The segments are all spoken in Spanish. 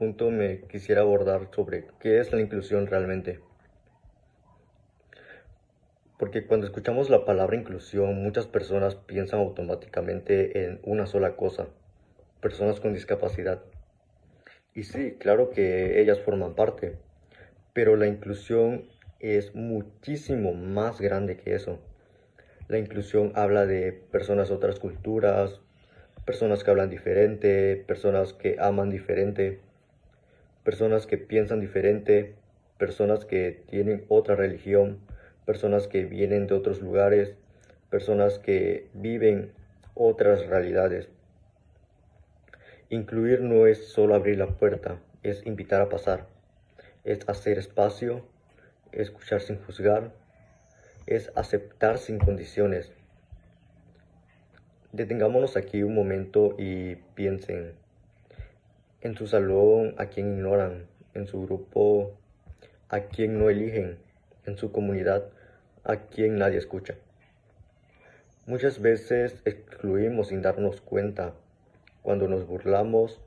punto me quisiera abordar sobre qué es la inclusión realmente. Porque cuando escuchamos la palabra inclusión, muchas personas piensan automáticamente en una sola cosa, personas con discapacidad. Y sí, claro que ellas forman parte, pero la inclusión es muchísimo más grande que eso. La inclusión habla de personas de otras culturas, personas que hablan diferente, personas que aman diferente, personas que piensan diferente, personas que tienen otra religión, personas que vienen de otros lugares, personas que viven otras realidades. Incluir no es solo abrir la puerta, es invitar a pasar, es hacer espacio, es escuchar sin juzgar, es aceptar sin condiciones. Detengámonos aquí un momento y piensen en su salón a quien ignoran, en su grupo a quien no eligen, en su comunidad a quien nadie escucha. Muchas veces excluimos sin darnos cuenta, cuando nos burlamos,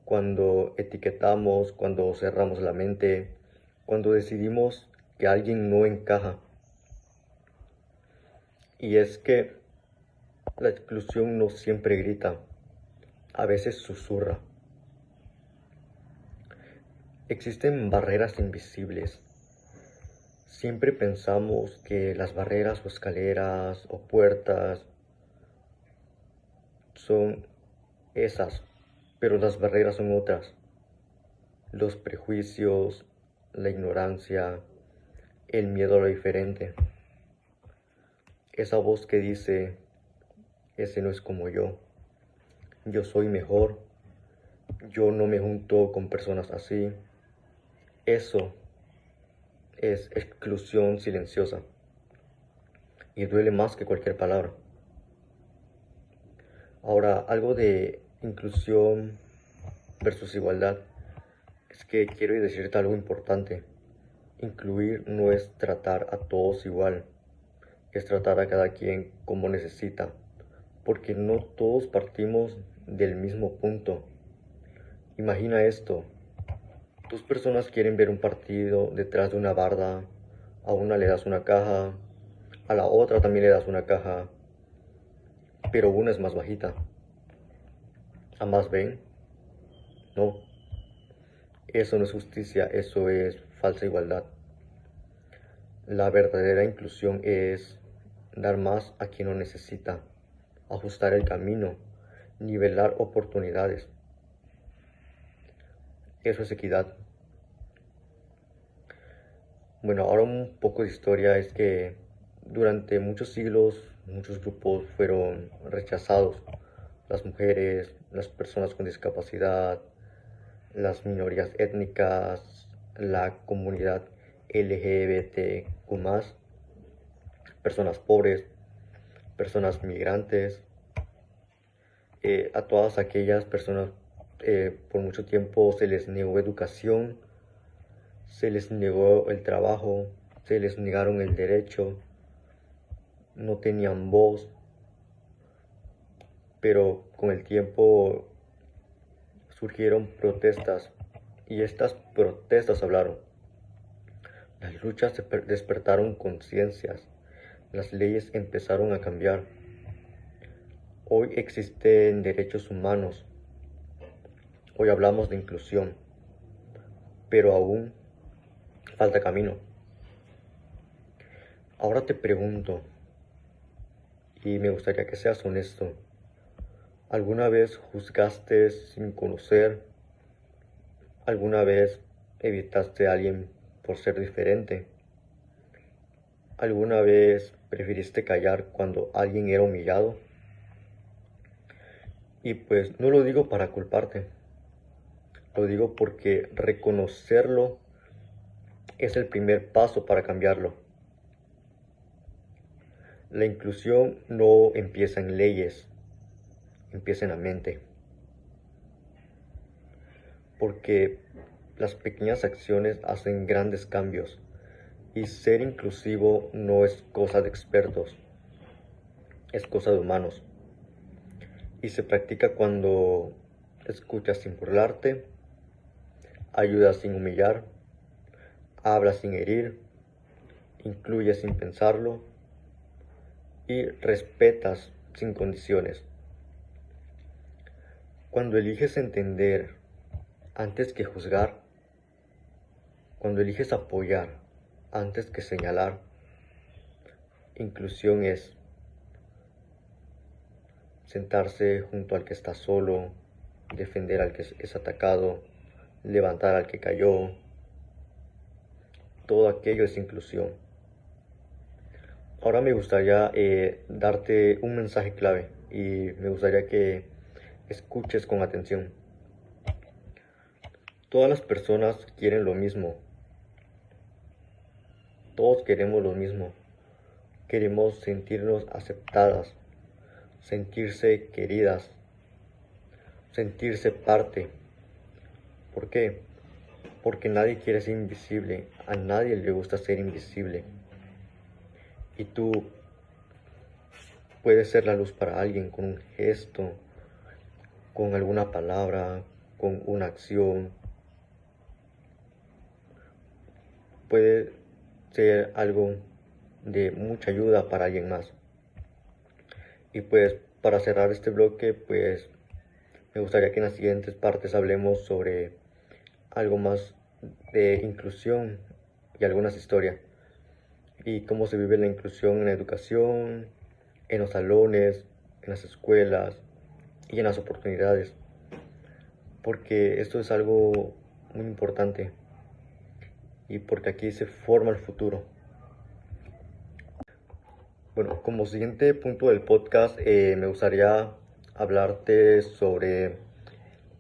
cuando etiquetamos, cuando cerramos la mente, cuando decidimos que alguien no encaja. Y es que la exclusión no siempre grita, a veces susurra. Existen barreras invisibles. Siempre pensamos que las barreras o escaleras o puertas son esas, pero las barreras son otras. Los prejuicios, la ignorancia, el miedo a lo diferente. Esa voz que dice, ese no es como yo soy mejor, yo no me junto con personas así. Eso es exclusión silenciosa y duele más que cualquier palabra. Ahora, algo de inclusión versus igualdad. Es que quiero decirte algo importante. Incluir no es tratar a todos igual, es tratar a cada quien como necesita, porque no todos partimos del mismo punto. Imagina esto, dos personas quieren ver un partido detrás de una barda, a una le das una caja, a la otra también le das una caja, pero una es más bajita. ¿Ambas ven? No, eso no es justicia, eso es falsa igualdad. La verdadera inclusión es dar más a quien lo necesita, ajustar el camino, nivelar oportunidades. Eso es equidad. Bueno, ahora un poco de historia es que durante muchos siglos muchos grupos fueron rechazados. Las mujeres, las personas con discapacidad, las minorías étnicas, la comunidad LGBTQ+, personas pobres, personas migrantes, a todas aquellas personas por mucho tiempo se les negó educación, se les negó el trabajo, se les negaron el derecho, no tenían voz, pero con el tiempo surgieron protestas y estas protestas hablaron. Las luchas despertaron conciencias, las leyes empezaron a cambiar. Hoy existen derechos humanos, hoy hablamos de inclusión, pero aún falta camino. Ahora te pregunto, y me gustaría que seas honesto, ¿alguna vez juzgaste sin conocer? ¿Alguna vez evitaste a alguien por ser diferente? ¿Alguna vez preferiste callar cuando alguien era humillado? Y pues no lo digo para culparte, lo digo porque reconocerlo es el primer paso para cambiarlo. La inclusión no empieza en leyes, empieza en la mente. Porque las pequeñas acciones hacen grandes cambios. Y ser inclusivo no es cosa de expertos, es cosa de humanos. Y se practica cuando escuchas sin burlarte, ayuda sin humillar, habla sin herir, incluye sin pensarlo y respetas sin condiciones. Cuando eliges entender antes que juzgar, cuando eliges apoyar antes que señalar, inclusión es sentarse junto al que está solo, defender al que es atacado, levantar al que cayó. Todo aquello es inclusión. Ahora me gustaría darte un mensaje clave y me gustaría que escuches con atención. Todas las personas quieren lo mismo. Todos queremos lo mismo. Queremos sentirnos aceptadas, sentirse queridas, sentirse parte. ¿Por qué? Porque nadie quiere ser invisible. A nadie le gusta ser invisible. Y tú puedes ser la luz para alguien con un gesto, con alguna palabra, con una acción. Puede ser algo de mucha ayuda para alguien más. Y pues para cerrar este bloque, pues me gustaría que en las siguientes partes hablemos sobre algo más de inclusión y algunas historias. Y cómo se vive la inclusión en la educación, en los salones, en las escuelas y en las oportunidades. Porque esto es algo muy importante y porque aquí se forma el futuro. Bueno, como siguiente punto del podcast, me gustaría hablarte sobre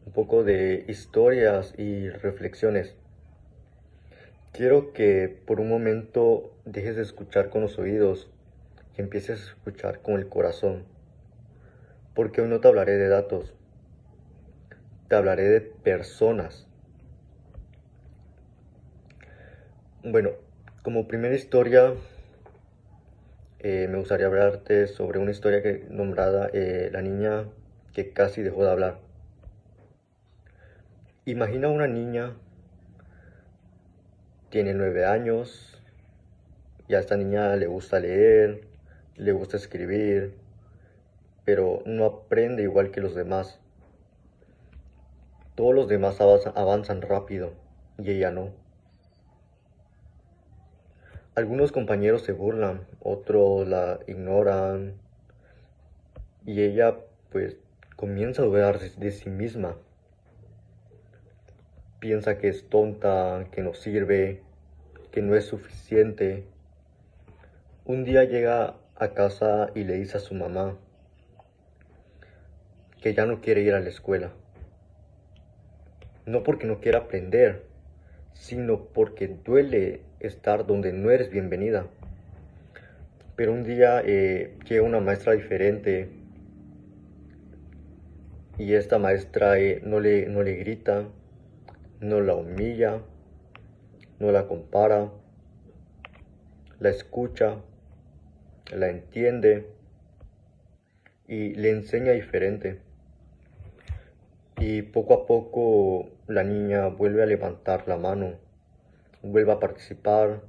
un poco de historias y reflexiones. Quiero que por un momento dejes de escuchar con los oídos y empieces a escuchar con el corazón. Porque hoy no te hablaré de datos, te hablaré de personas. Bueno, como primera historia, me gustaría hablarte sobre una historia nombrada La niña que casi dejó de hablar. Imagina una niña, tiene 9 años, y a esta niña le gusta leer, le gusta escribir, pero no aprende igual que los demás. Todos los demás avanzan rápido y ella no. Algunos compañeros se burlan, otros la ignoran y ella pues comienza a dudar de sí misma. Piensa que es tonta, que no sirve, que no es suficiente. Un día llega a casa y le dice a su mamá que ya no quiere ir a la escuela. No porque no quiera aprender, sino porque duele estar donde no eres bienvenida. Pero un día llega una maestra diferente y esta maestra no le grita, no la humilla, no la compara, la escucha, la entiende y le enseña diferente. Y poco a poco la niña vuelve a levantar la mano, vuelve a participar,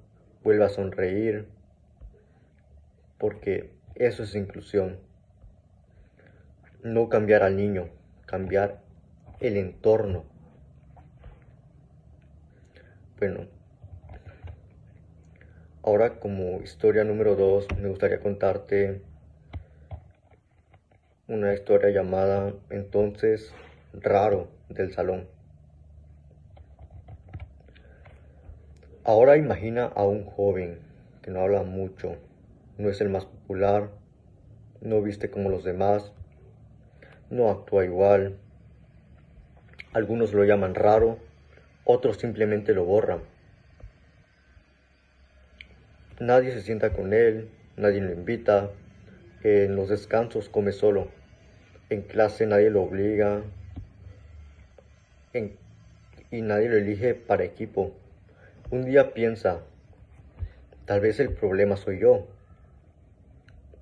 vuelve a sonreír, porque eso es inclusión. No cambiar al niño, cambiar el entorno. Bueno, ahora como historia número 2 me gustaría contarte una historia llamada Entonces Raro del Salón. Ahora imagina a un joven que no habla mucho, no es el más popular, no viste como los demás, no actúa igual. Algunos lo llaman raro, otros simplemente lo borran. Nadie se sienta con él, nadie lo invita, en los descansos come solo, en clase nadie lo obliga y nadie lo elige para equipo. Un día piensa, tal vez el problema soy yo,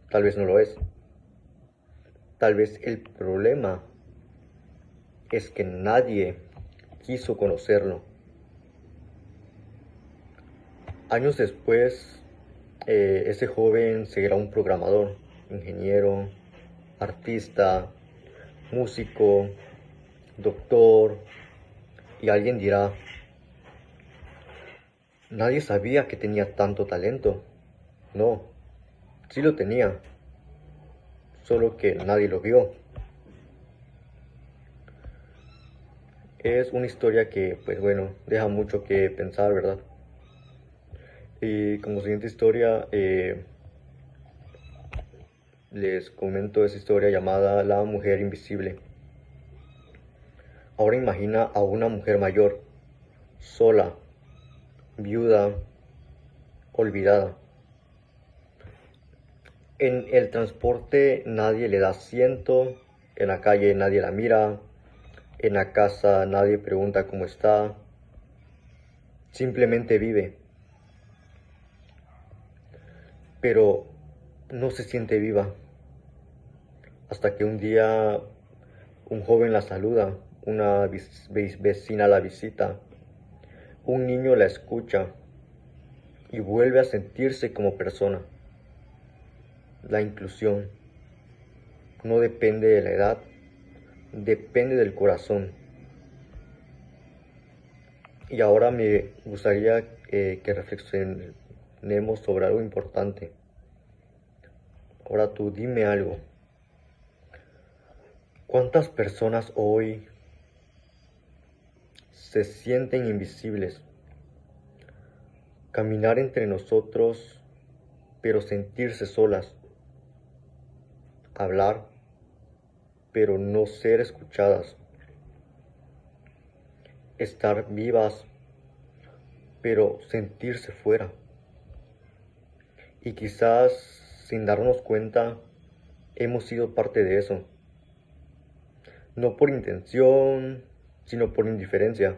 tal vez no lo es. Tal vez el problema es que nadie quiso conocerlo. Años después, ese joven será un programador, ingeniero, artista, músico, doctor, y alguien dirá, nadie sabía que tenía tanto talento. No, sí lo tenía, solo que nadie lo vio. Es una historia que, pues bueno, deja mucho que pensar, ¿verdad? Y como siguiente historia, les comento esa historia llamada La Mujer Invisible. Ahora imagina a una mujer mayor, sola, viuda, olvidada. En el transporte nadie le da asiento, en la calle nadie la mira, en la casa nadie pregunta cómo está, simplemente vive, pero no se siente viva, hasta que un día un joven la saluda, una vecina la visita, un niño la escucha y vuelve a sentirse como persona. La inclusión no depende de la edad, depende del corazón. Y ahora me gustaría que reflexionemos sobre algo importante. Ahora tú dime algo. ¿Cuántas personas hoy se sienten invisibles? Caminar entre nosotros, pero sentirse solas. Hablar, pero no ser escuchadas. Estar vivas, pero sentirse fuera. Y quizás, sin darnos cuenta, hemos sido parte de eso. No por intención, sino por indiferencia.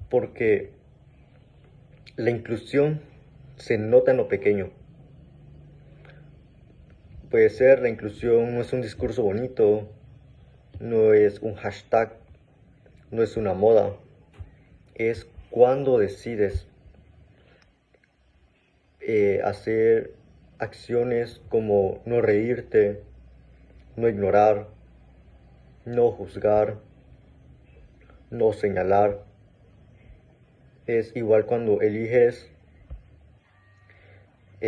Porque la inclusión se nota en lo pequeño. Puede ser, la inclusión no es un discurso bonito, no es un hashtag, no es una moda, es cuando decides hacer acciones como no reírte, no ignorar, no juzgar, no señalar. Es igual cuando eliges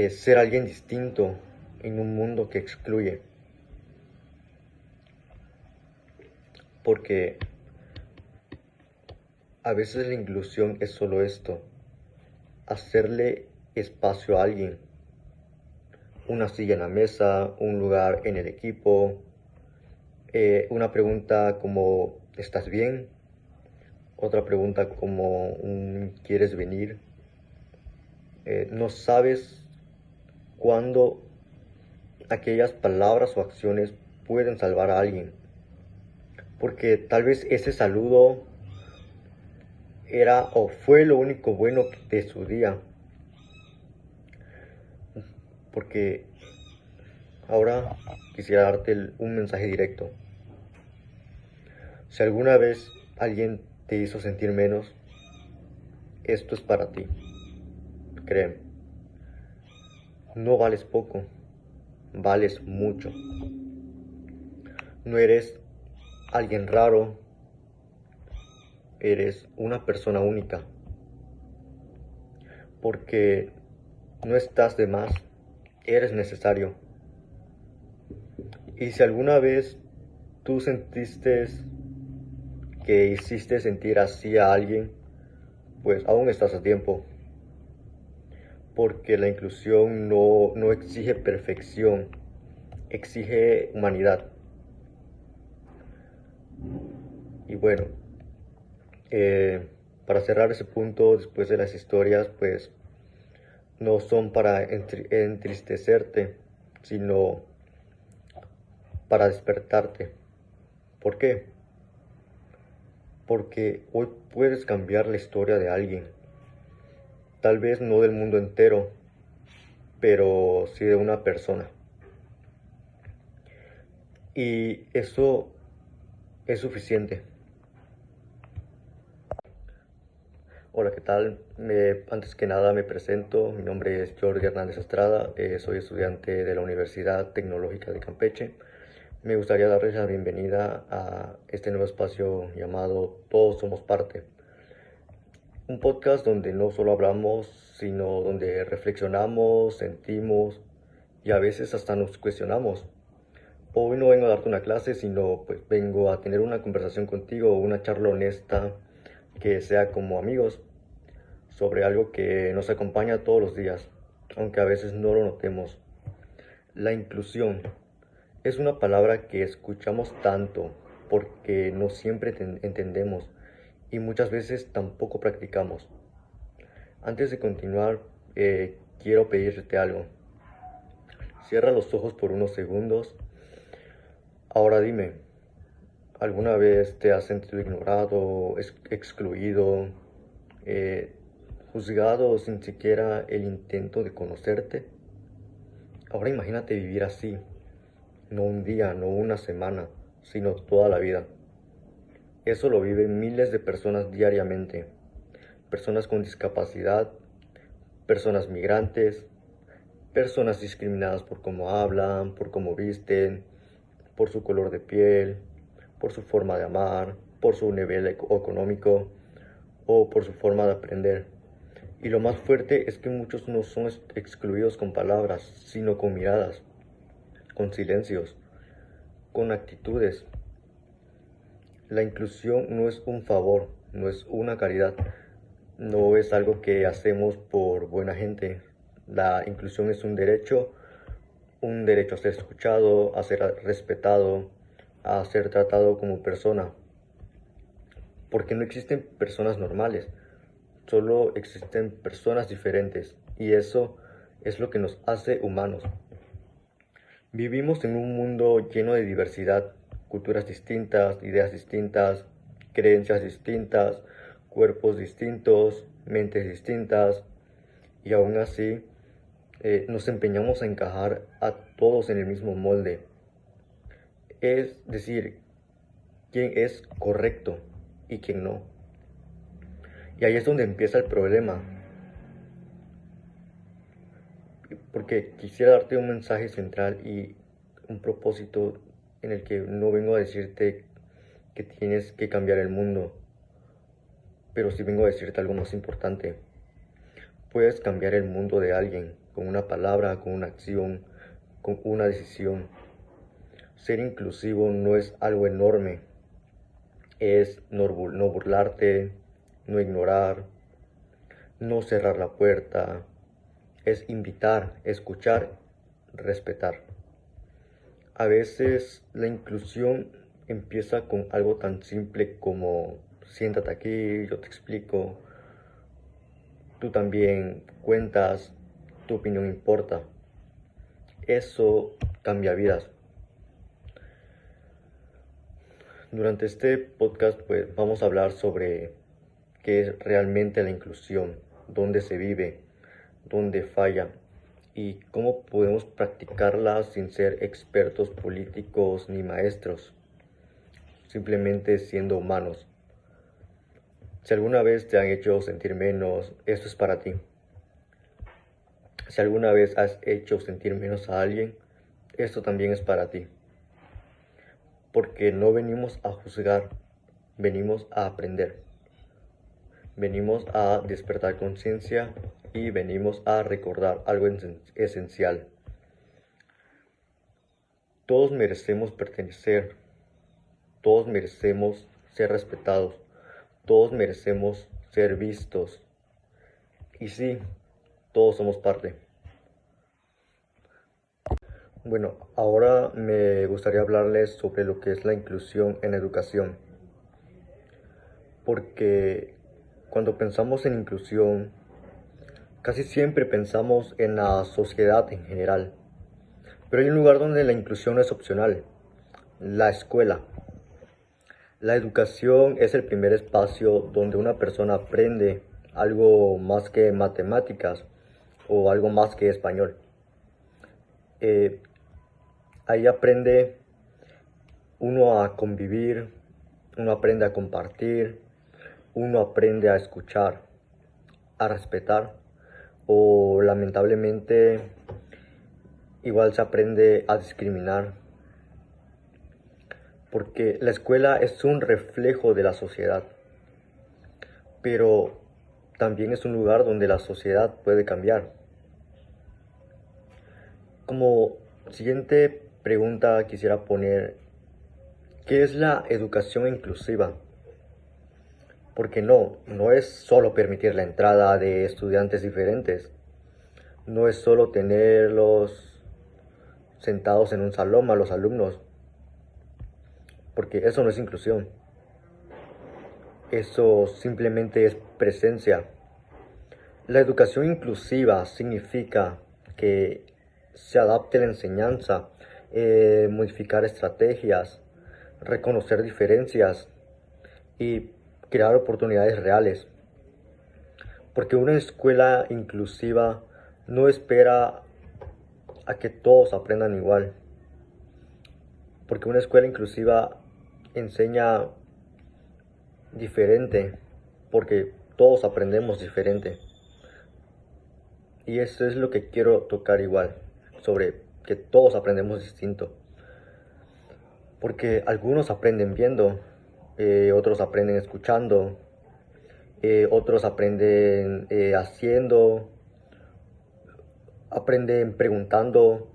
ser alguien distinto en un mundo que excluye. Porque a veces la inclusión es solo esto, hacerle espacio a alguien, una silla en la mesa, un lugar en el equipo, una pregunta como ¿estás bien? Otra pregunta como ¿quieres venir? No sabes cuándo aquellas palabras o acciones pueden salvar a alguien, porque tal vez ese saludo era o fue lo único bueno de su día, porque ahora quisiera darte un mensaje directo. Si alguna vez alguien te hizo sentir menos, esto es para ti. Créeme, no vales poco, vales mucho. No eres alguien raro, eres una persona única. Porque no estás de más, eres necesario. Y si alguna vez tú sentiste que hiciste sentir así a alguien, pues aún estás a tiempo. Porque la inclusión no exige perfección, exige humanidad. Y bueno, para cerrar ese punto, después de las historias, pues no son para entristecerte, sino para despertarte. ¿Por qué? Porque hoy puedes cambiar la historia de alguien. Tal vez no del mundo entero, pero sí de una persona. Y eso es suficiente. Hola, ¿qué tal? Antes que nada me presento, mi nombre es Jordi Hernández Estrada, soy estudiante de la Universidad Tecnológica de Campeche. Me gustaría darles la bienvenida a este nuevo espacio llamado Todos Somos Parte. Un podcast donde no solo hablamos, sino donde reflexionamos, sentimos y a veces hasta nos cuestionamos. Hoy no vengo a darte una clase, sino pues vengo a tener una conversación contigo, una charla honesta que sea como amigos sobre algo que nos acompaña todos los días, aunque a veces no lo notemos. La inclusión es una palabra que escuchamos tanto porque no siempre entendemos y muchas veces tampoco practicamos. Antes de continuar, quiero pedirte algo. Cierra los ojos por unos segundos. Ahora dime, ¿alguna vez te has sentido ignorado, excluido, juzgado sin siquiera el intento de conocerte? Ahora imagínate vivir así, no un día, no una semana, sino toda la vida. Eso lo viven miles de personas diariamente. Personas con discapacidad, personas migrantes, personas discriminadas por cómo hablan, por cómo visten, por su color de piel, por su forma de amar, por su nivel económico o por su forma de aprender. Y lo más fuerte es que muchos no son excluidos con palabras, sino con miradas, con silencios, con actitudes. La inclusión no es un favor, no es una caridad, no es algo que hacemos por buena gente. La inclusión es un derecho a ser escuchado, a ser respetado, a ser tratado como persona. Porque no existen personas normales, solo existen personas diferentes y eso es lo que nos hace humanos. Vivimos en un mundo lleno de diversidad, culturas distintas, ideas distintas, creencias distintas, cuerpos distintos, mentes distintas y aún así nos empeñamos a encajar a todos en el mismo molde. Es decir, quién es correcto y quién no. Y ahí es donde empieza el problema. Porque quisiera darte un mensaje central y un propósito en el que no vengo a decirte que tienes que cambiar el mundo, pero sí vengo a decirte algo más importante. Puedes cambiar el mundo de alguien con una palabra, con una acción, con una decisión. Ser inclusivo no es algo enorme, es no burlarte, no ignorar, no cerrar la puerta, es invitar, escuchar, respetar. A veces la inclusión empieza con algo tan simple como siéntate aquí, yo te explico, tú también cuentas, tu opinión importa. Eso cambia vidas. Durante este podcast pues vamos a hablar sobre qué es realmente la inclusión, dónde se vive, dónde falla y cómo podemos practicarla sin ser expertos políticos ni maestros, simplemente siendo humanos. Si alguna vez te han hecho sentir menos, esto es para ti. Si alguna vez has hecho sentir menos a alguien, esto también es para ti. Porque no venimos a juzgar, venimos a aprender. Venimos a despertar conciencia y venimos a recordar algo esencial. Todos merecemos pertenecer, todos merecemos ser respetados, todos merecemos ser vistos. Y sí, todos somos parte. Bueno, ahora me gustaría hablarles sobre lo que es la inclusión en educación. Porque cuando pensamos en inclusión, casi siempre pensamos en la sociedad en general. Pero hay un lugar donde la inclusión no es opcional, la escuela. La educación es el primer espacio donde una persona aprende algo más que matemáticas o algo más que español. Ahí aprende uno a convivir, uno aprende a compartir, uno aprende a escuchar. a respetar, o lamentablemente igual se aprende a discriminar, porque la escuela es un reflejo de la sociedad, pero también es un lugar donde la sociedad puede cambiar. Como siguiente pregunta quisiera poner, ¿qué es la educación inclusiva? Porque no es solo permitir la entrada de estudiantes diferentes, no es solo tenerlos sentados en un salón a los alumnos, porque eso no es inclusión, eso simplemente es presencia. La educación inclusiva significa que se adapte la enseñanza, modificar estrategias, reconocer diferencias y crear oportunidades reales. Porque una escuela inclusiva no espera a que todos aprendan igual. Porque una escuela inclusiva enseña diferente, porque todos aprendemos diferente. Y eso es lo que quiero tocar igual, sobre que todos aprendemos distinto. Porque algunos aprenden viendo, otros aprenden escuchando, otros aprenden haciendo, aprenden preguntando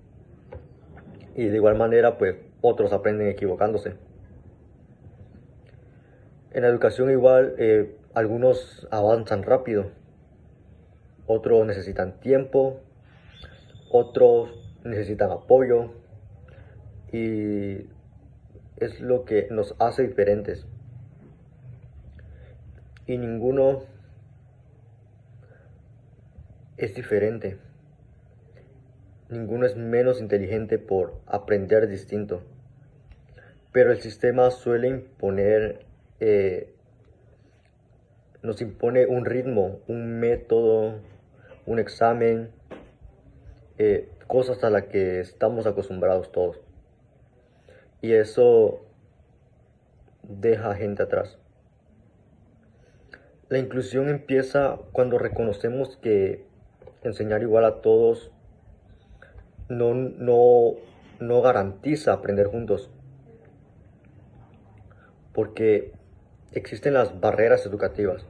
y de igual manera pues otros aprenden equivocándose. En la educación igual algunos avanzan rápido, otros necesitan tiempo, otros necesitan apoyo y es lo que nos hace diferentes. Y ninguno es diferente. Ninguno es menos inteligente por aprender distinto. Pero el sistema suele nos impone un ritmo, un método, un examen, cosas a las que estamos acostumbrados todos. Y eso deja gente atrás. La inclusión empieza cuando reconocemos que enseñar igual a todos no garantiza aprender juntos. Porque existen las barreras educativas.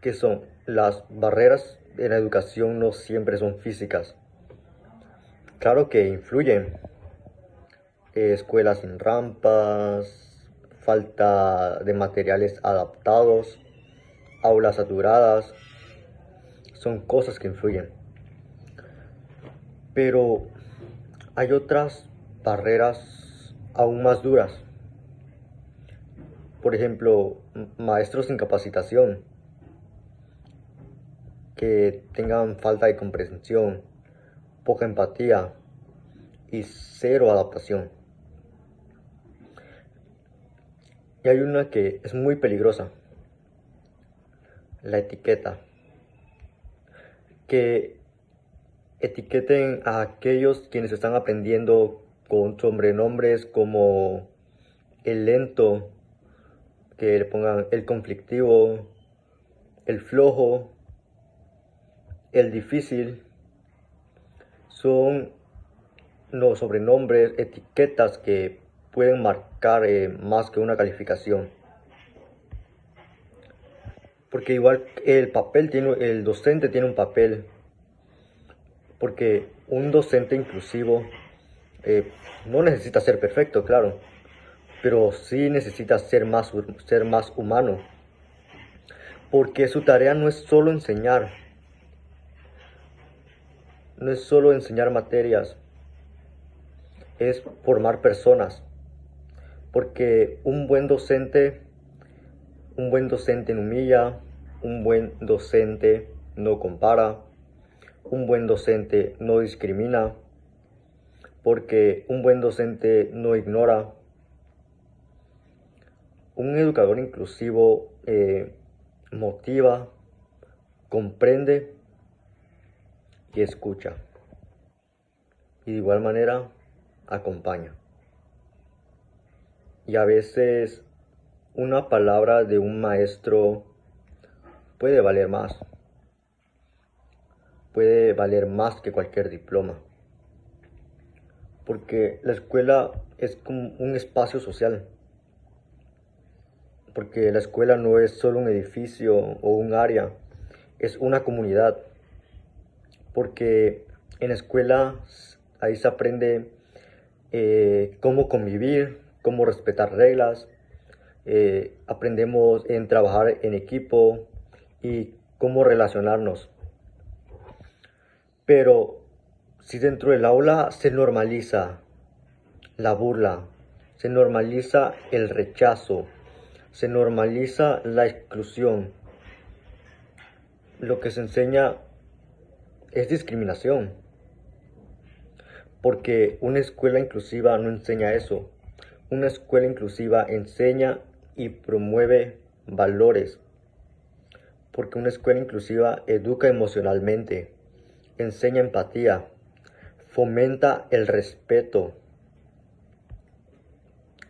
¿Qué son? Las barreras en la educación no siempre son físicas. Claro que influyen. Escuelas sin rampas, falta de materiales adaptados, aulas saturadas, son cosas que influyen. Pero hay otras barreras aún más duras. Por ejemplo, maestros sin capacitación, que tengan falta de comprensión, poca empatía y cero adaptación. Y hay una que es muy peligrosa, la etiqueta. Que etiqueten a aquellos quienes están aprendiendo con sobrenombres como el lento, que le pongan el conflictivo, el flojo, el difícil. Son los sobrenombres, etiquetas que pueden marcar más que una calificación. Porque igual el docente tiene un papel, porque un docente inclusivo no necesita ser perfecto, claro, pero sí necesita ser más humano, porque su tarea no es solo enseñar materias, es formar personas, porque un buen docente no humilla, un buen docente no compara, un buen docente no discrimina, porque un buen docente no ignora. Un educador inclusivo motiva, comprende y escucha. Y de igual manera acompaña. Y a veces una palabra de un maestro puede valer más. Puede valer más que cualquier diploma. Porque la escuela es como un espacio social. Porque la escuela no es solo un edificio o un área, es una comunidad. Porque en la escuela ahí se aprende cómo convivir, cómo respetar reglas, aprendemos en trabajar en equipo y cómo relacionarnos. Pero si dentro del aula se normaliza la burla, se normaliza el rechazo, se normaliza la exclusión, lo que se enseña es discriminación. Porque una escuela inclusiva no enseña eso. Una escuela inclusiva enseña y promueve valores. Porque una escuela inclusiva educa emocionalmente, enseña empatía, fomenta el respeto.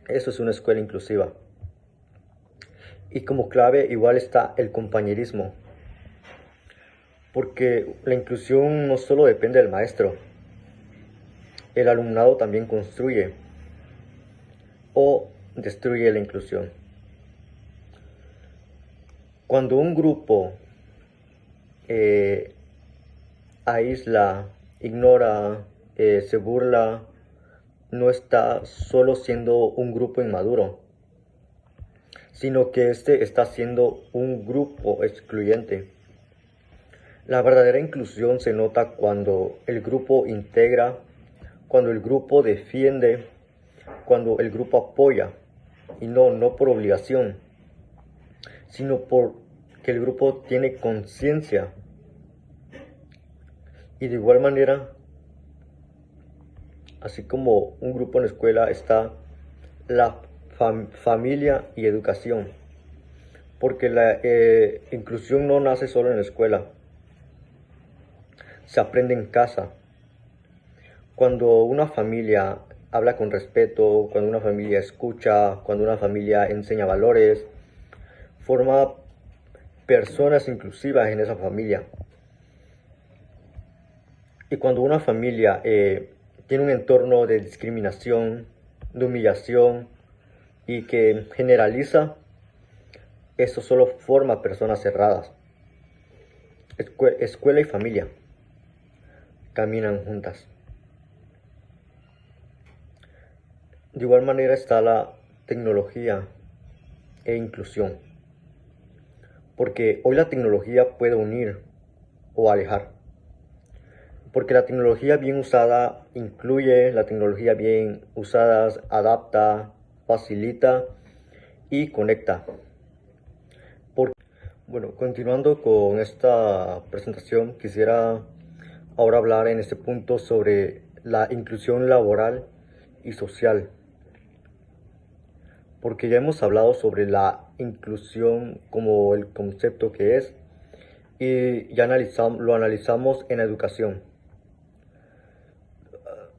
Eso es una escuela inclusiva. Y como clave igual está el compañerismo. Porque la inclusión no solo depende del maestro. El alumnado también construye o destruye la inclusión. Cuando un grupo aísla, ignora, se burla, no está solo siendo un grupo inmaduro, sino que este está siendo un grupo excluyente. La verdadera inclusión se nota cuando el grupo integra, cuando el grupo defiende, cuando el grupo apoya, y no por obligación, sino porque el grupo tiene conciencia. Y de igual manera, así como un grupo en la escuela, está la familia y educación. Porque la inclusión no nace solo en la escuela, se aprende en casa. Cuando una familia habla con respeto, cuando una familia escucha, cuando una familia enseña valores, forma personas inclusivas en esa familia. Y cuando una familia tiene un entorno de discriminación, de humillación y que generaliza, eso solo forma personas cerradas. Escuela y familia caminan juntas. De igual manera está la tecnología e inclusión. Porque hoy la tecnología puede unir o alejar. Porque la tecnología bien usada incluye, la tecnología bien usada adapta, facilita y conecta. Bueno, continuando con esta presentación, quisiera ahora hablar en este punto sobre la inclusión laboral y social. Porque ya hemos hablado sobre la inclusión como el concepto que es y ya lo analizamos en la educación.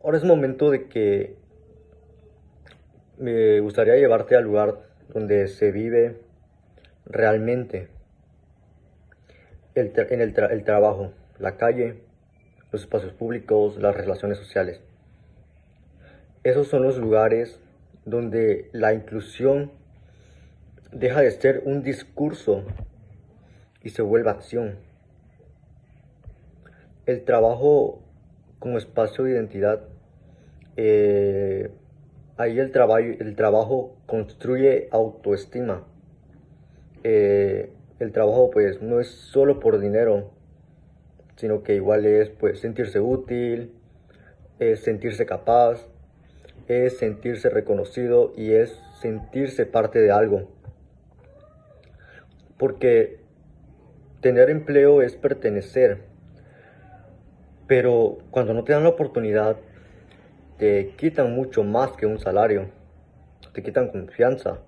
Ahora es momento de que me gustaría llevarte al lugar donde se vive realmente el trabajo, la calle, los espacios públicos, las relaciones sociales. Esos son los lugares donde la inclusión deja de ser un discurso y se vuelve acción. El trabajo como espacio de identidad, ahí el trabajo construye autoestima. El trabajo pues no es solo por dinero, sino que igual es pues sentirse útil, es sentirse capaz, es sentirse reconocido y es sentirse parte de algo. Porque tener empleo es pertenecer, pero cuando no te dan la oportunidad, te quitan mucho más que un salario, te quitan confianza.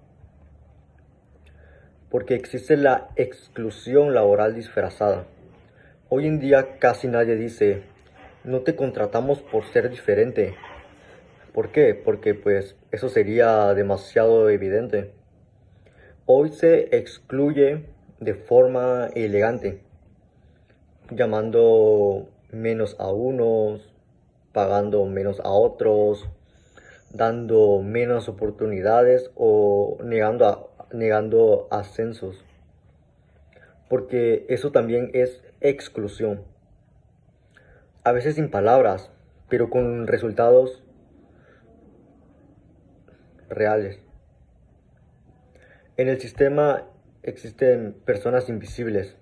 Porque existe la exclusión laboral disfrazada. Hoy en día casi nadie dice, no te contratamos por ser diferente. ¿Por qué? Porque pues eso sería demasiado evidente. Hoy se excluye de forma elegante, llamando menos a unos, pagando menos a otros, dando menos oportunidades o negando ascensos, porque eso también es exclusión, a veces sin palabras, pero con resultados reales. En el sistema existen personas invisibles,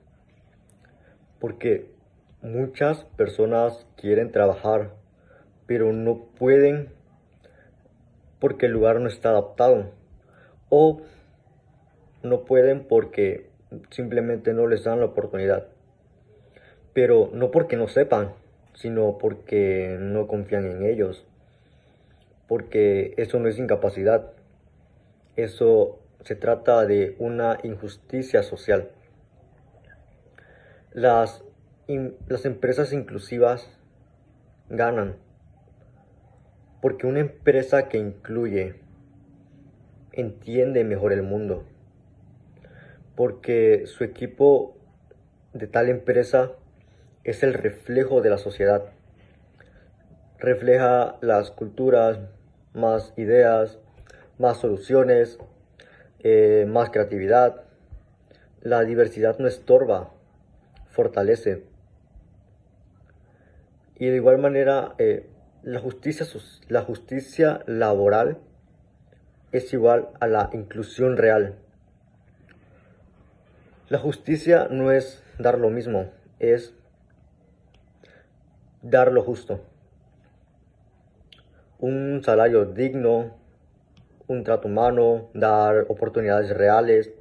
porque muchas personas quieren trabajar, pero no pueden porque el lugar no está adaptado, o no pueden porque simplemente no les dan la oportunidad. Pero no porque no sepan, sino porque no confían en ellos, porque eso no es incapacidad, eso se trata de una injusticia social. Las, las empresas inclusivas ganan, porque una empresa que incluye entiende mejor el mundo, porque su equipo de tal empresa es el reflejo de la sociedad. Refleja las culturas, más ideas, más soluciones, más creatividad. La diversidad no estorba, fortalece. Y de igual manera, la justicia laboral es igual a la inclusión real. La justicia no es dar lo mismo, es dar lo justo. Un salario digno, un trato humano, dar oportunidades reales,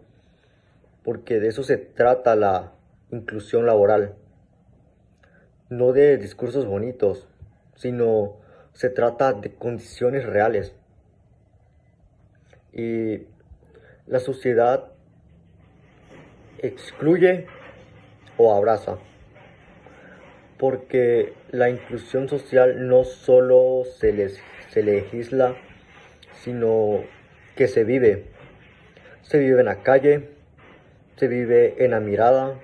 porque de eso se trata la inclusión laboral. No de discursos bonitos, sino se trata de condiciones reales. Y la sociedad excluye o abraza, porque la inclusión social no solo se legisla, sino que se vive. Se vive en la calle, se vive en la mirada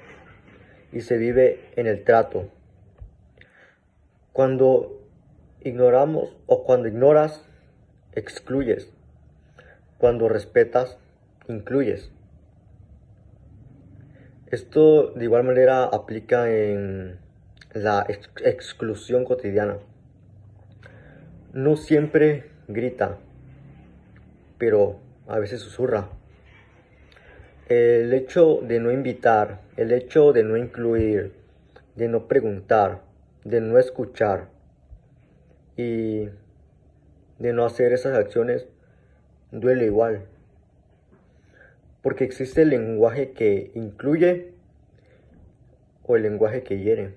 y se vive en el trato. Cuando ignoramos o cuando ignoras, excluyes. Cuando respetas, incluyes. Esto de igual manera aplica en la exclusión cotidiana. No siempre grita, pero a veces susurra. El hecho de no invitar, el hecho de no incluir, de no preguntar, de no escuchar y de no hacer esas acciones duele igual. Porque existe el lenguaje que incluye o el lenguaje que hiere.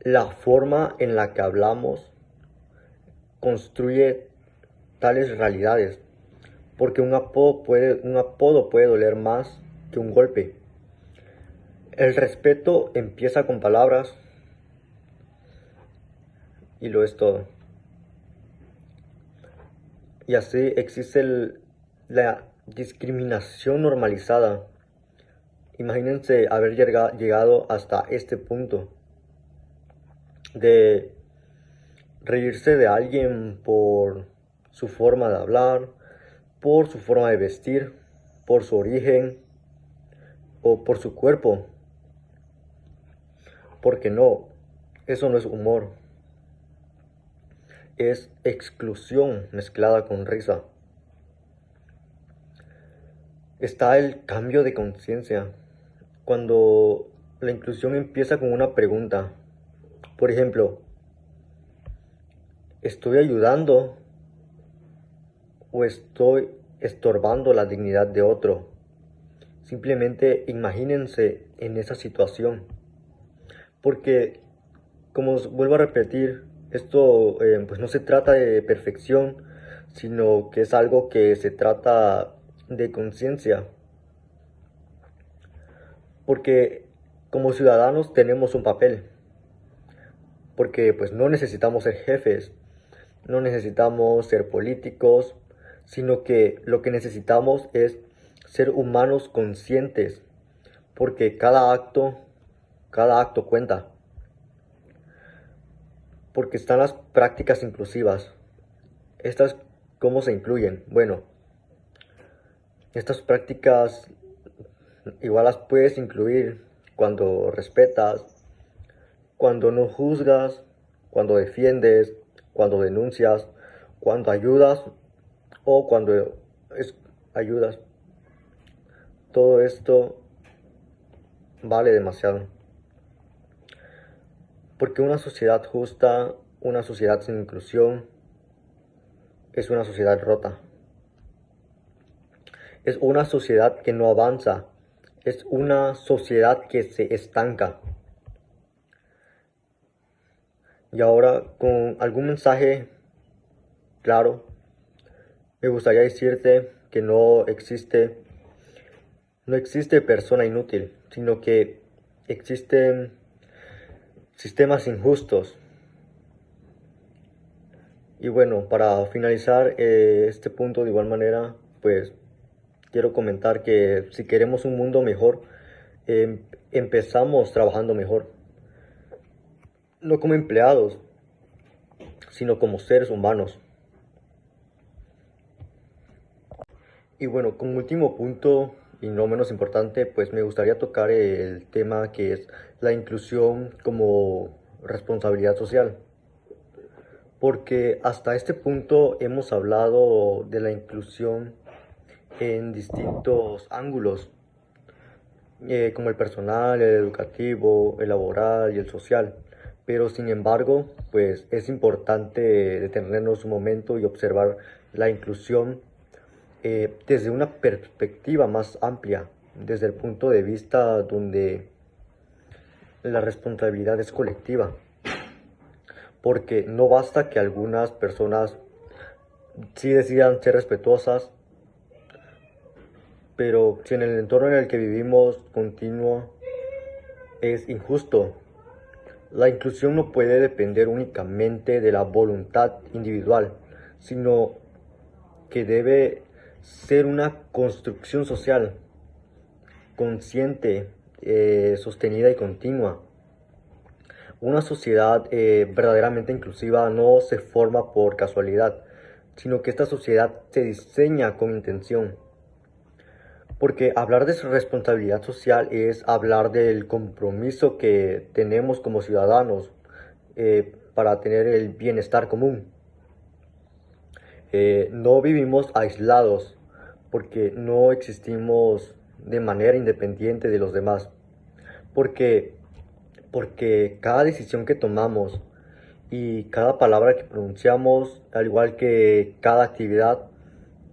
La forma en la que hablamos construye tales realidades, porque un apodo puede doler más que un golpe. El respeto empieza con palabras y lo es todo. Y así existe la discriminación normalizada. Imagínense haber llegado hasta este punto de reírse de alguien por su forma de hablar, por su forma de vestir, por su origen o por su cuerpo. Porque no, eso no es humor. Es exclusión mezclada con risa. Está el cambio de conciencia. Cuando la inclusión empieza con una pregunta. Por ejemplo, ¿estoy ayudando o estoy estorbando la dignidad de otro? Simplemente imagínense en esa situación. Porque, como os vuelvo a repetir, esto pues no se trata de perfección, sino que es algo que se trata de conciencia. Porque como ciudadanos tenemos un papel. Porque pues no necesitamos ser jefes, no necesitamos ser políticos, sino que lo que necesitamos es ser humanos conscientes porque cada acto cuenta, porque están las prácticas inclusivas. ¿Estas cómo se incluyen? Bueno, estas prácticas igual las puedes incluir cuando respetas, cuando no juzgas, cuando defiendes, cuando denuncias, cuando ayudas o cuando ayudas. Todo esto vale demasiado. Porque una sociedad justa, una sociedad sin inclusión, es una sociedad rota. Es una sociedad que no avanza. Es una sociedad que se estanca. Y ahora, con algún mensaje claro, me gustaría decirte que no existe persona inútil, sino que existen sistemas injustos. Y bueno, para finalizar este punto de igual manera, pues quiero comentar que si queremos un mundo mejor, empezamos trabajando mejor. No como empleados, sino como seres humanos. Y bueno, como último punto y no menos importante, pues me gustaría tocar el tema que es la inclusión como responsabilidad social. Porque hasta este punto hemos hablado de la inclusión en distintos ángulos, como el personal, el educativo, el laboral y el social. Pero sin embargo, pues es importante detenernos un momento y observar la inclusión desde una perspectiva más amplia, desde el punto de vista donde la responsabilidad es colectiva. Porque no basta que algunas personas sí decidan ser respetuosas, pero si en el entorno en el que vivimos continuo es injusto, la inclusión no puede depender únicamente de la voluntad individual, sino que debe ser una construcción social consciente, sostenida y continua. Una sociedad verdaderamente inclusiva no se forma por casualidad, sino que esta sociedad se diseña con intención. Porque hablar de responsabilidad social es hablar del compromiso que tenemos como ciudadanos para tener el bienestar común. No vivimos aislados porque no existimos de manera independiente de los demás. Porque, porque cada decisión que tomamos y cada palabra que pronunciamos, al igual que cada actividad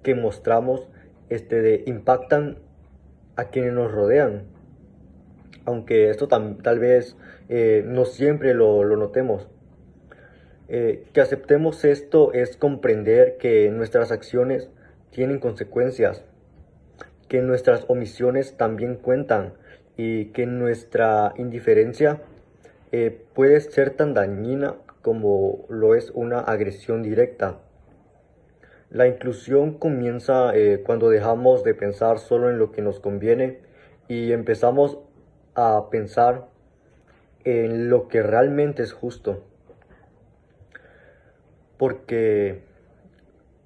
que mostramos, impactan a quienes nos rodean. Aunque esto tal vez no siempre lo notemos. Que aceptemos esto es comprender que nuestras acciones tienen consecuencias, que nuestras omisiones también cuentan y que nuestra indiferencia puede ser tan dañina como lo es una agresión directa. La inclusión comienza cuando dejamos de pensar solo en lo que nos conviene y empezamos a pensar en lo que realmente es justo. Porque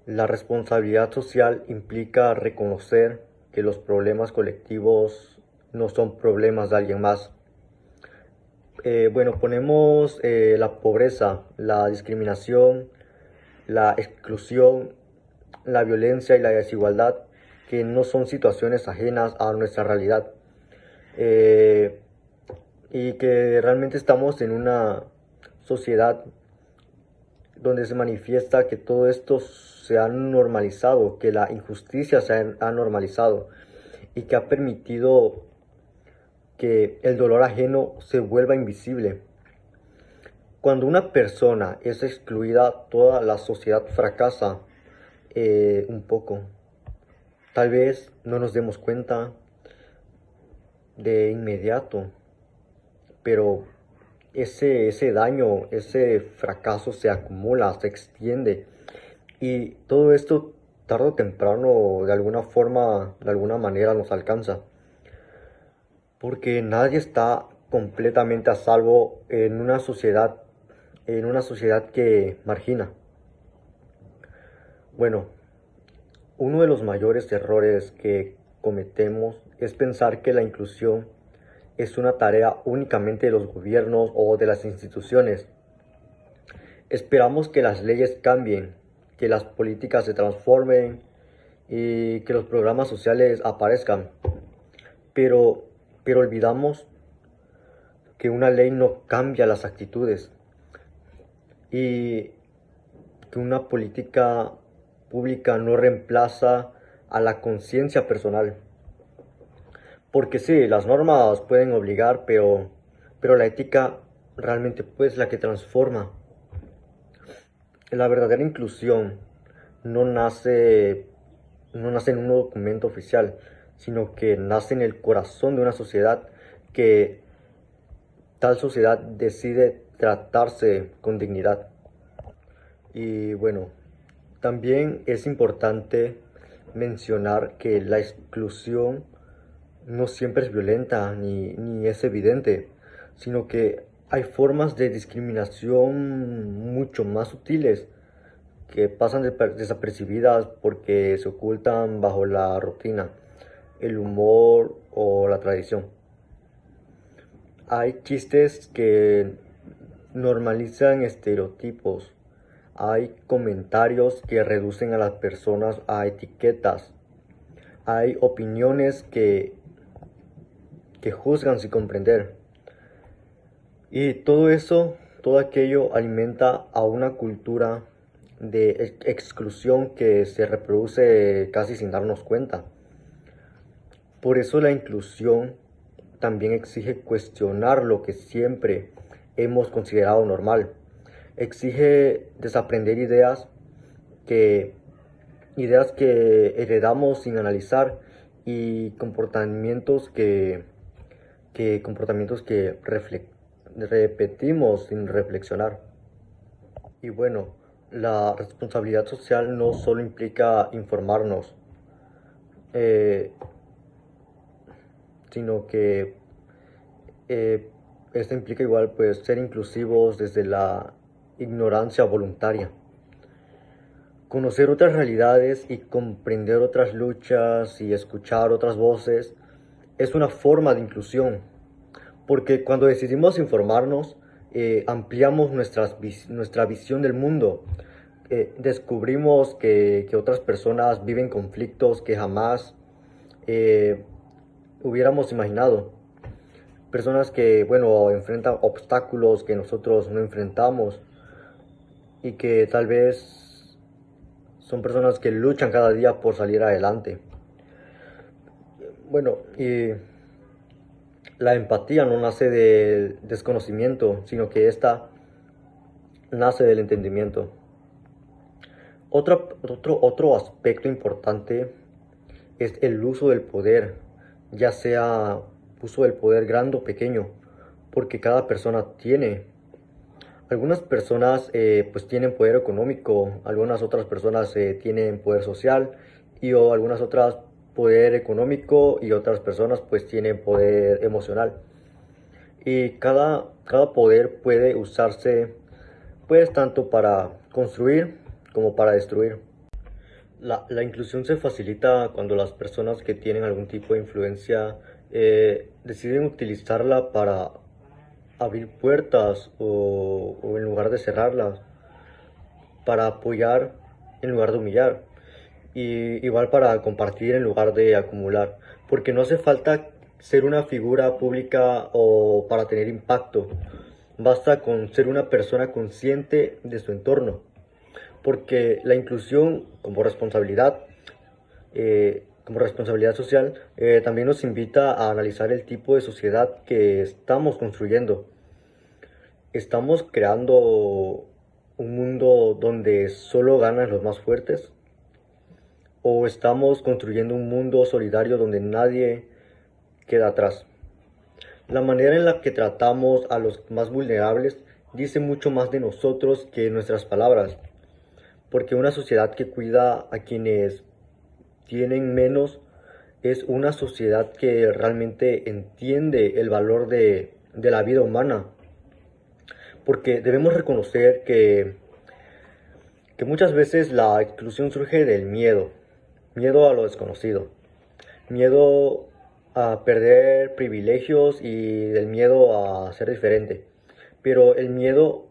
la responsabilidad social implica reconocer que los problemas colectivos no son problemas de alguien más. Bueno, ponemos la pobreza, la discriminación, la exclusión, la violencia y la desigualdad, que no son situaciones ajenas a nuestra realidad. Y que realmente estamos en una sociedad donde se manifiesta que todo esto se ha normalizado, que la injusticia ha normalizado y que ha permitido que el dolor ajeno se vuelva invisible. Cuando una persona es excluida, toda la sociedad fracasa un poco. Tal vez no nos demos cuenta de inmediato, pero ese daño, ese fracaso se acumula, se extiende. Y todo esto, tarde o temprano, de alguna forma, de alguna manera nos alcanza. porque nadie está completamente a salvo en una sociedad que margina. Bueno, uno de los mayores errores que cometemos es pensar que la inclusión es una tarea únicamente de los gobiernos o de las instituciones. Esperamos que las leyes cambien, que las políticas se transformen y que los programas sociales aparezcan, pero, pero olvidamos que una ley no cambia las actitudes y que una política pública no reemplaza a la conciencia personal. Porque sí, las normas pueden obligar, pero la ética realmente pues la que transforma. La verdadera inclusión no nace, no nace en un documento oficial, sino que nace en el corazón de una sociedad que tal sociedad decide tratarse con dignidad. Y bueno, también es importante mencionar que la exclusión no siempre es violenta ni es evidente, sino que hay formas de discriminación mucho más sutiles que pasan desapercibidas porque se ocultan bajo la rutina, el humor o la tradición. Hay chistes que normalizan estereotipos, hay comentarios que reducen a las personas a etiquetas, hay opiniones que juzgan sin comprender. Y todo eso, todo aquello alimenta a una cultura de exclusión que se reproduce casi sin darnos cuenta. Por eso la inclusión también exige cuestionar lo que siempre hemos considerado normal. Exige desaprender que, ideas que heredamos sin analizar y comportamientos que repetimos sin reflexionar. Y bueno, la responsabilidad social no solo implica informarnos, eh, sino que esto implica igual pues ser inclusivos desde la ignorancia voluntaria. Conocer otras realidades y comprender otras luchas y escuchar otras voces es una forma de inclusión, porque cuando decidimos informarnos, ampliamos nuestra visión del mundo. Descubrimos que otras personas viven conflictos que jamás eh, hubiéramos imaginado. Personas que, bueno, enfrentan obstáculos que nosotros no enfrentamos y que tal vez son personas que luchan cada día por salir adelante. Bueno, y la empatía no nace del desconocimiento, sino que esta nace del entendimiento. Otro aspecto importante es el uso del poder, ya sea uso del poder grande o pequeño, porque cada persona tiene. Algunas personas pues tienen poder económico, algunas otras personas tienen poder social y o algunas otras poder económico y otras personas pues tienen poder emocional. Y cada poder puede usarse pues tanto para construir como para destruir. La inclusión se facilita cuando las personas que tienen algún tipo de influencia deciden utilizarla para abrir puertas o en lugar de cerrarlas, para apoyar en lugar de humillar y igual para compartir en lugar de acumular, porque no hace falta ser una figura pública o para tener impacto, basta con ser una persona consciente de su entorno, porque la inclusión como responsabilidad social, también nos invita a analizar el tipo de sociedad que estamos construyendo. ¿Estamos creando un mundo donde solo ganan los más fuertes? ¿O estamos construyendo un mundo solidario donde nadie queda atrás? La manera en la que tratamos a los más vulnerables dice mucho más de nosotros que nuestras palabras, porque una sociedad que cuida a quienes tienen menos es una sociedad que realmente entiende el valor de la vida humana, porque debemos reconocer que muchas veces la exclusión surge del miedo, miedo a lo desconocido, miedo a perder privilegios y del miedo a ser diferente. Pero el miedo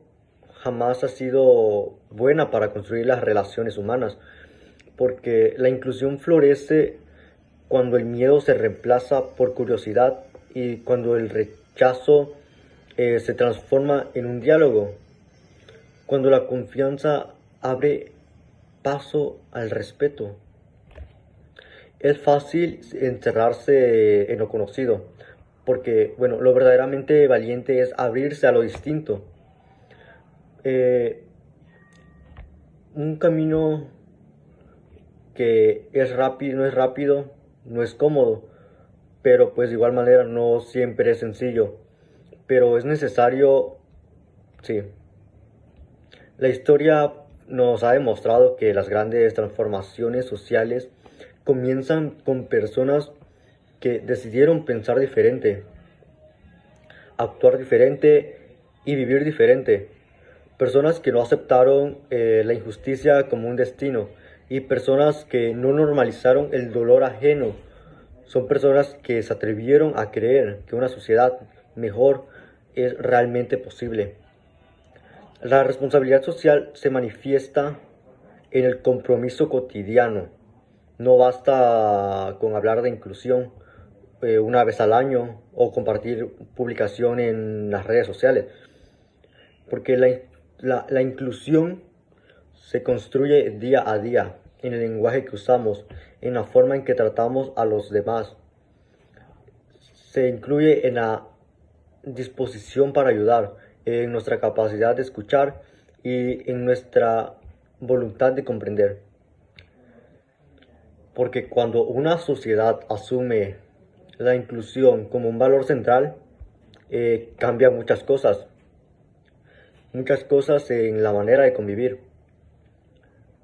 jamás ha sido buena para construir las relaciones humanas, porque la inclusión florece cuando el miedo se reemplaza por curiosidad y cuando el rechazo se transforma en un diálogo, cuando la confianza abre paso al respeto. Es fácil encerrarse en lo conocido, porque, bueno, lo verdaderamente valiente es abrirse a lo distinto. Eh, un camino que es rápido, no es rápido, no es cómodo, pero pues de igual manera no siempre es sencillo, pero es necesario, sí. La historia nos ha demostrado que las grandes transformaciones sociales comienzan con personas que decidieron pensar diferente, actuar diferente y vivir diferente. Personas que no aceptaron la injusticia como un destino y personas que no normalizaron el dolor ajeno. Son personas que se atrevieron a creer que una sociedad mejor es realmente posible. La responsabilidad social se manifiesta en el compromiso cotidiano. No basta con hablar de inclusión una vez al año o compartir publicación en las redes sociales, porque la inclusión se construye día a día en el lenguaje que usamos, en la forma en que tratamos a los demás. Se incluye en la disposición para ayudar, en nuestra capacidad de escuchar y en nuestra voluntad de comprender. Porque cuando una sociedad asume la inclusión como un valor central, cambia muchas cosas en la manera de convivir.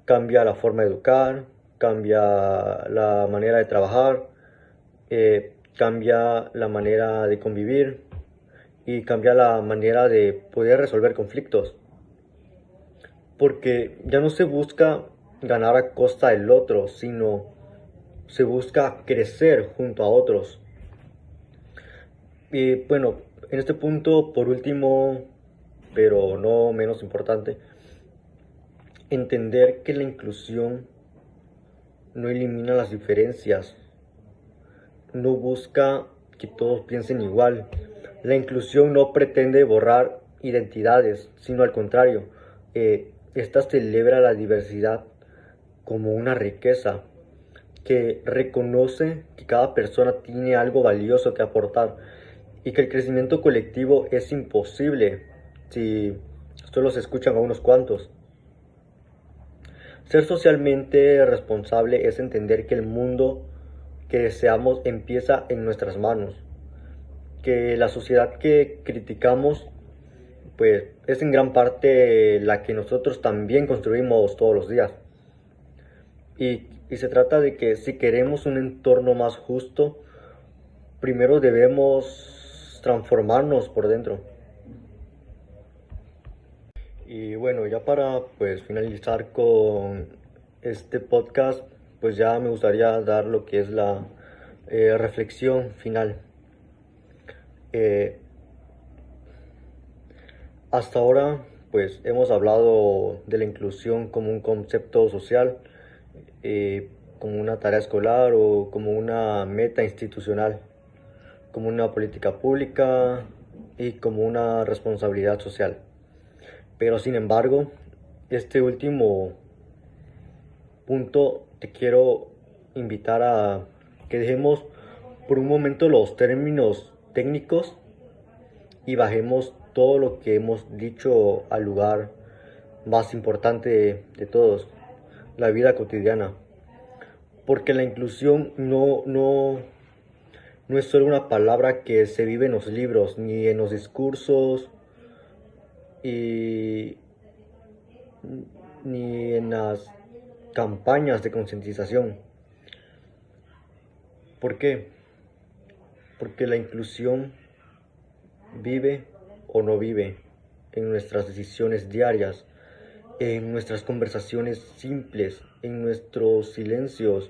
Cambia la forma de educar, cambia la manera de trabajar, cambia la manera de convivir y cambia la manera de poder resolver conflictos. Porque ya no se busca ganar a costa del otro, sino se busca crecer junto a otros. Y bueno, en este punto, por último, pero no menos importante, entender que la inclusión no elimina las diferencias, no busca que todos piensen igual. La inclusión no pretende borrar identidades, sino al contrario, esta celebra la diversidad como una riqueza, que reconoce que cada persona tiene algo valioso que aportar y que el crecimiento colectivo es imposible si solo se escuchan a unos cuantos. Ser socialmente responsable es entender que el mundo que deseamos empieza en nuestras manos, que la sociedad que criticamos pues es en gran parte la que nosotros también construimos todos los días. Y se trata de que si queremos un entorno más justo, primero debemos transformarnos por dentro. Y bueno, ya para pues finalizar con este podcast, pues ya me gustaría dar lo que es la reflexión final. Eh, Hasta ahora pues hemos hablado de la inclusión como un concepto social, como una tarea escolar o como una meta institucional, como una política pública y como una responsabilidad social. Pero sin embargo, este último punto te quiero invitar a que dejemos por un momento los términos técnicos y bajemos todo lo que hemos dicho al lugar más importante de todos, la vida cotidiana. Porque la inclusión no es solo una palabra que se vive en los libros, ni en los discursos, y ni en las campañas de concientización. ¿Por qué? Porque la inclusión vive o no vive en nuestras decisiones diarias, en nuestras conversaciones simples, en nuestros silencios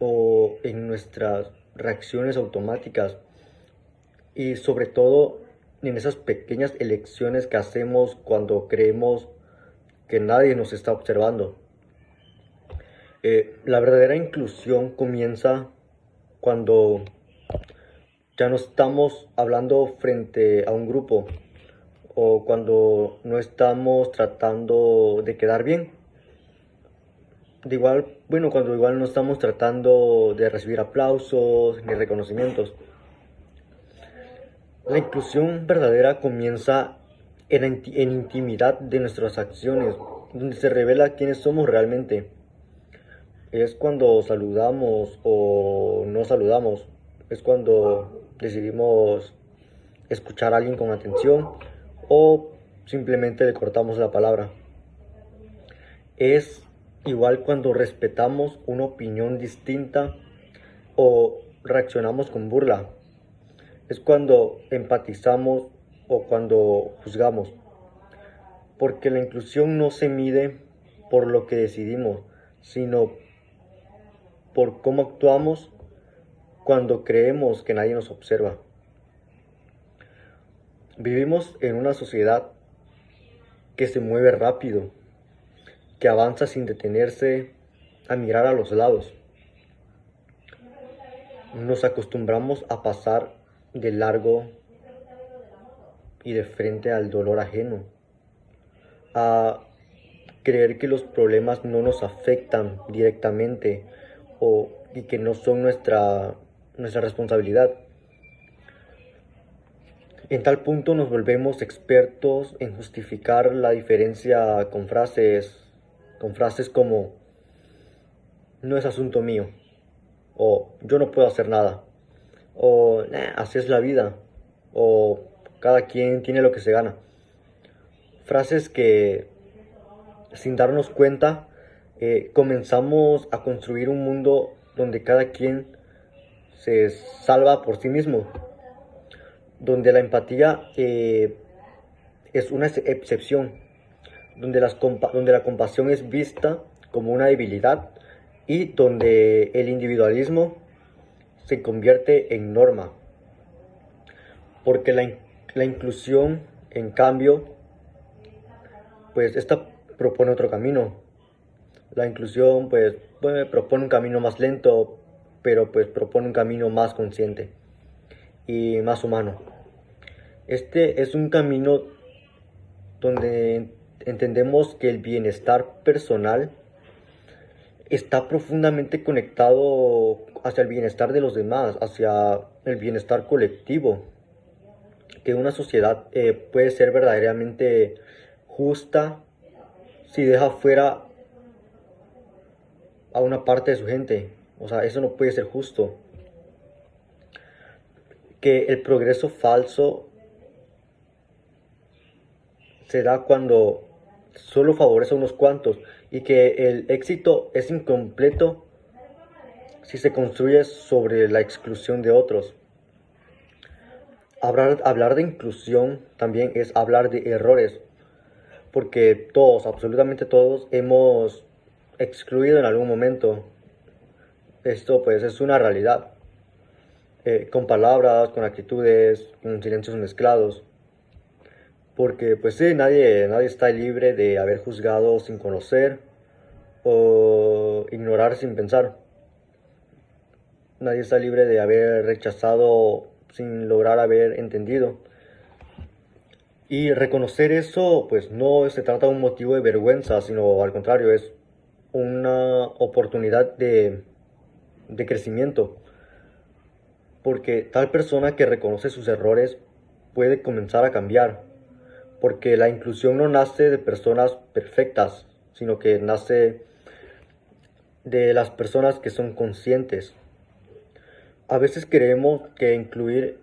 o en nuestras reacciones automáticas y sobre todo en esas pequeñas elecciones que hacemos cuando creemos que nadie nos está observando. La verdadera inclusión comienza cuando ya no estamos hablando frente a un grupo o cuando no estamos tratando de quedar bien. Cuando igual no estamos tratando de recibir aplausos ni reconocimientos. La inclusión verdadera comienza en intimidad de nuestras acciones, donde se revela quiénes somos realmente. Es cuando saludamos o no saludamos. Es cuando decidimos escuchar a alguien con atención o simplemente le cortamos la palabra. Es igual cuando respetamos una opinión distinta o reaccionamos con burla. Es cuando empatizamos o cuando juzgamos. Porque la inclusión no se mide por lo que decidimos, sino por cómo actuamos cuando creemos que nadie nos observa. Vivimos en una sociedad que se mueve rápido, que avanza sin detenerse a mirar a los lados. Nos acostumbramos a pasar de largo y de frente al dolor ajeno, a creer que los problemas no nos afectan directamente y que no son nuestra responsabilidad. En tal punto nos volvemos expertos en justificar la diferencia con frases como no es asunto mío, o yo no puedo hacer nada, o así es la vida, o cada quien tiene lo que se gana. Frases que sin darnos cuenta comenzamos a construir un mundo donde cada quien se salva por sí mismo, donde la empatía es una excepción, donde la compasión es vista como una debilidad y donde el individualismo se convierte en norma. Porque la inclusión, en cambio, pues esta propone otro camino. La inclusión pues propone un camino más lento, pero pues propone un camino más consciente y más humano. Este es un camino donde entendemos que el bienestar personal está profundamente conectado hacia el bienestar de los demás, hacia el bienestar colectivo. Que una sociedad puede ser verdaderamente justa si deja fuera a una parte de su gente. O sea, eso no puede ser justo. Que el progreso falso se da cuando solo favorece a unos cuantos y que el éxito es incompleto si se construye sobre la exclusión de otros. Hablar de inclusión también es hablar de errores, porque todos, absolutamente todos, hemos excluido en algún momento. Esto pues es una realidad, con palabras, con actitudes, con silencios mezclados. Porque pues sí, nadie está libre de haber juzgado sin conocer o ignorar sin pensar. Nadie está libre de haber rechazado sin lograr haber entendido. Y reconocer eso pues no se trata de un motivo de vergüenza, sino al contrario, es una oportunidad de crecimiento. Porque tal persona que reconoce sus errores puede comenzar a cambiar. Porque la inclusión no nace de personas perfectas, sino que nace de las personas que son conscientes. A veces creemos que incluir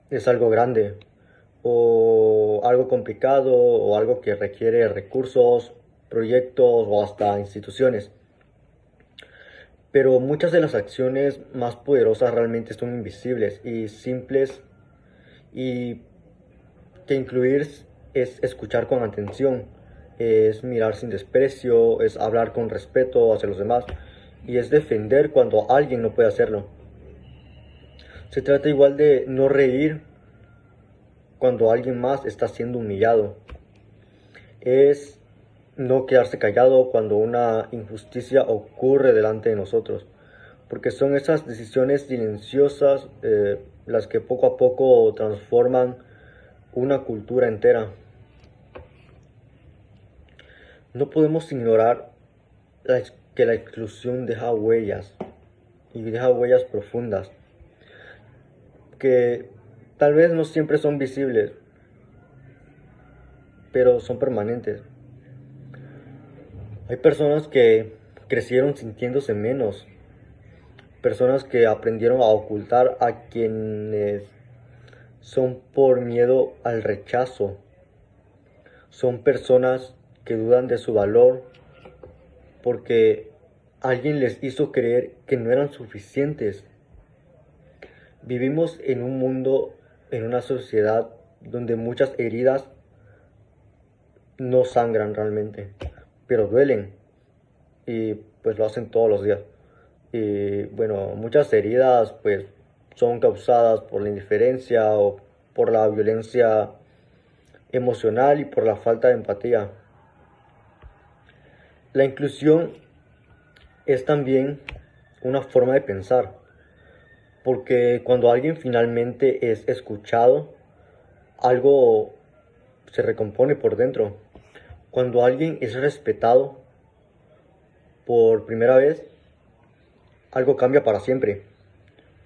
es algo grande, o algo complicado, o algo que requiere recursos, proyectos o hasta instituciones. Pero muchas de las acciones más poderosas realmente son invisibles y simples, y que incluir es escuchar con atención, es mirar sin desprecio, es hablar con respeto hacia los demás y es defender cuando alguien no puede hacerlo. Se trata igual de no reír cuando alguien más está siendo humillado. Es no quedarse callado cuando una injusticia ocurre delante de nosotros, porque son esas decisiones silenciosas las que poco a poco transforman una cultura entera. No podemos ignorar que la exclusión deja huellas, y deja huellas profundas, que tal vez no siempre son visibles, pero son permanentes. Hay personas que crecieron sintiéndose menos, personas que aprendieron a ocultar a quienes son por miedo al rechazo, son personas que dudan de su valor porque alguien les hizo creer que no eran suficientes. Vivimos en un mundo, en una sociedad donde muchas heridas no sangran realmente, pero duelen y pues lo hacen todos los días. Y bueno, muchas heridas pues son causadas por la indiferencia o por la violencia emocional y por la falta de empatía. La inclusión es también una forma de pensar, porque cuando alguien finalmente es escuchado, algo se recompone por dentro. Cuando alguien es respetado por primera vez, algo cambia para siempre.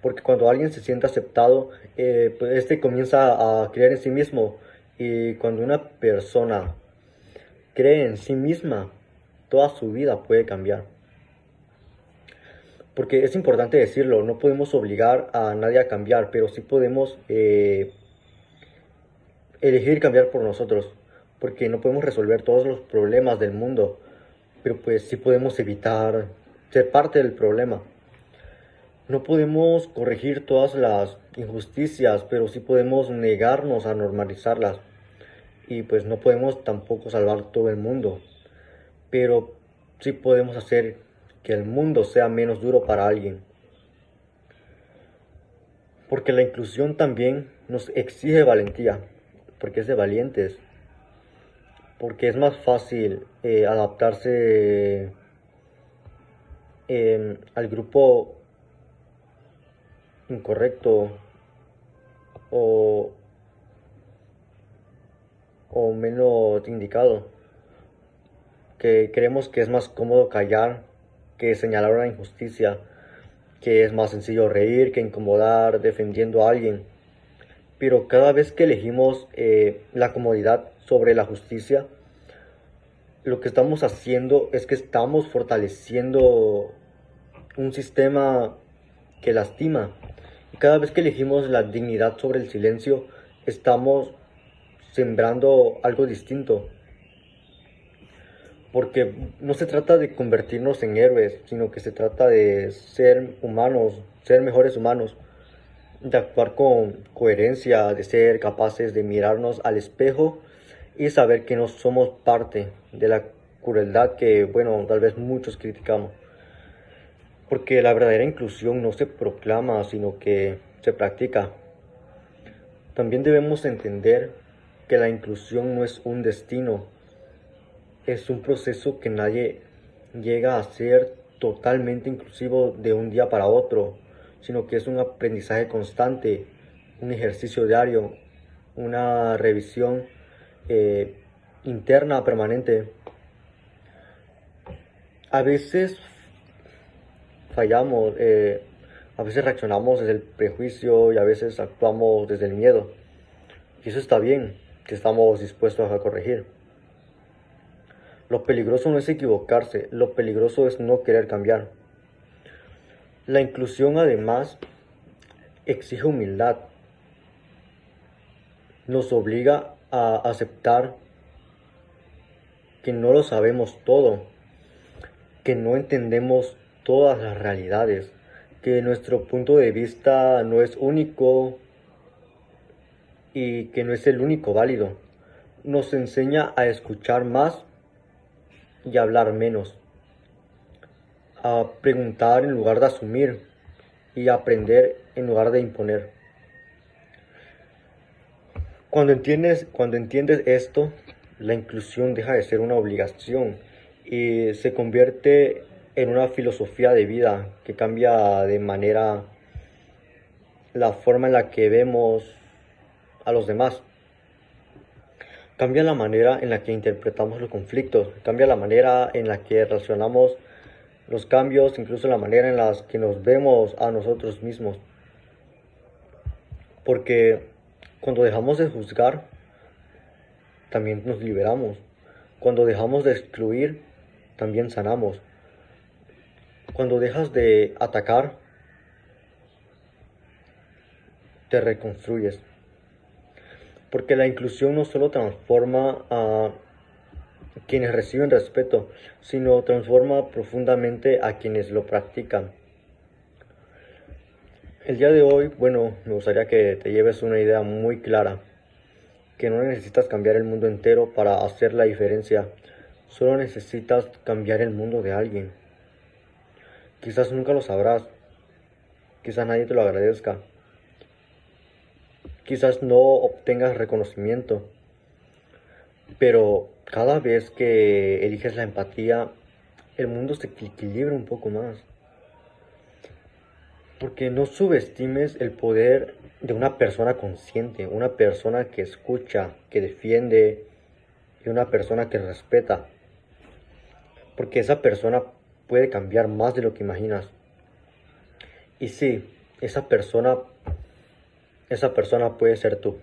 Porque cuando alguien se siente aceptado, pues este comienza a creer en sí mismo. Y cuando una persona cree en sí misma, toda su vida puede cambiar. Porque es importante decirlo, no podemos obligar a nadie a cambiar, pero sí podemos elegir cambiar por nosotros. Porque no podemos resolver todos los problemas del mundo, pero pues sí podemos evitar ser parte del problema. No podemos corregir todas las injusticias, pero sí podemos negarnos a normalizarlas. Y pues no podemos tampoco salvar todo el mundo, pero sí podemos hacer que el mundo sea menos duro para alguien. Porque la inclusión también nos exige valentía, porque es de valientes, porque es más fácil adaptarse al grupo incorrecto o, o menos indicado, que creemos que es más cómodo callar que señalar una injusticia, que es más sencillo reír que incomodar defendiendo a alguien. Pero cada vez que elegimos la comodidad sobre la justicia, lo que estamos haciendo es que estamos fortaleciendo un sistema que lastima. Y cada vez que elegimos la dignidad sobre el silencio, estamos sembrando algo distinto. Porque no se trata de convertirnos en héroes, sino que se trata de ser humanos, ser mejores humanos, de actuar con coherencia, de ser capaces de mirarnos al espejo y saber que no somos parte de la crueldad que, bueno, tal vez muchos criticamos. Porque la verdadera inclusión no se proclama, sino que se practica. También debemos entender que la inclusión no es un destino, es un proceso que nadie llega a ser totalmente inclusivo de un día para otro, sino que es un aprendizaje constante, un ejercicio diario, una revisión eh, interna permanente. A veces fallamos, a veces reaccionamos desde el prejuicio y a veces actuamos desde el miedo. Y eso está bien, que estamos dispuestos a corregir. Lo peligroso no es equivocarse, lo peligroso es no querer cambiar. La inclusión además exige humildad, nos obliga a aceptar que no lo sabemos todo, que no entendemos todas las realidades, que nuestro punto de vista no es único y que no es el único válido. Nos enseña a escuchar más y a hablar menos, a preguntar en lugar de asumir y a aprender en lugar de imponer. Cuando entiendes esto, la inclusión deja de ser una obligación y se convierte en una filosofía de vida que cambia de manera la forma en la que vemos a los demás. Cambia la manera en la que interpretamos los conflictos, cambia la manera en la que relacionamos los cambios, incluso la manera en la que nos vemos a nosotros mismos. Porque cuando dejamos de juzgar, también nos liberamos. Cuando dejamos de excluir, también sanamos. Cuando dejas de atacar, te reconstruyes. Porque la inclusión no solo transforma a quienes reciben respeto, sino transforma profundamente a quienes lo practican. El día de hoy, bueno, me gustaría que te lleves una idea muy clara, que no necesitas cambiar el mundo entero para hacer la diferencia, solo necesitas cambiar el mundo de alguien. Quizás nunca lo sabrás, quizás nadie te lo agradezca, quizás no obtengas reconocimiento, pero cada vez que eliges la empatía, el mundo se equilibra un poco más. Porque no subestimes el poder de una persona consciente, una persona que escucha, que defiende y una persona que respeta. Porque esa persona puede cambiar más de lo que imaginas. Y sí, esa persona puede ser tú.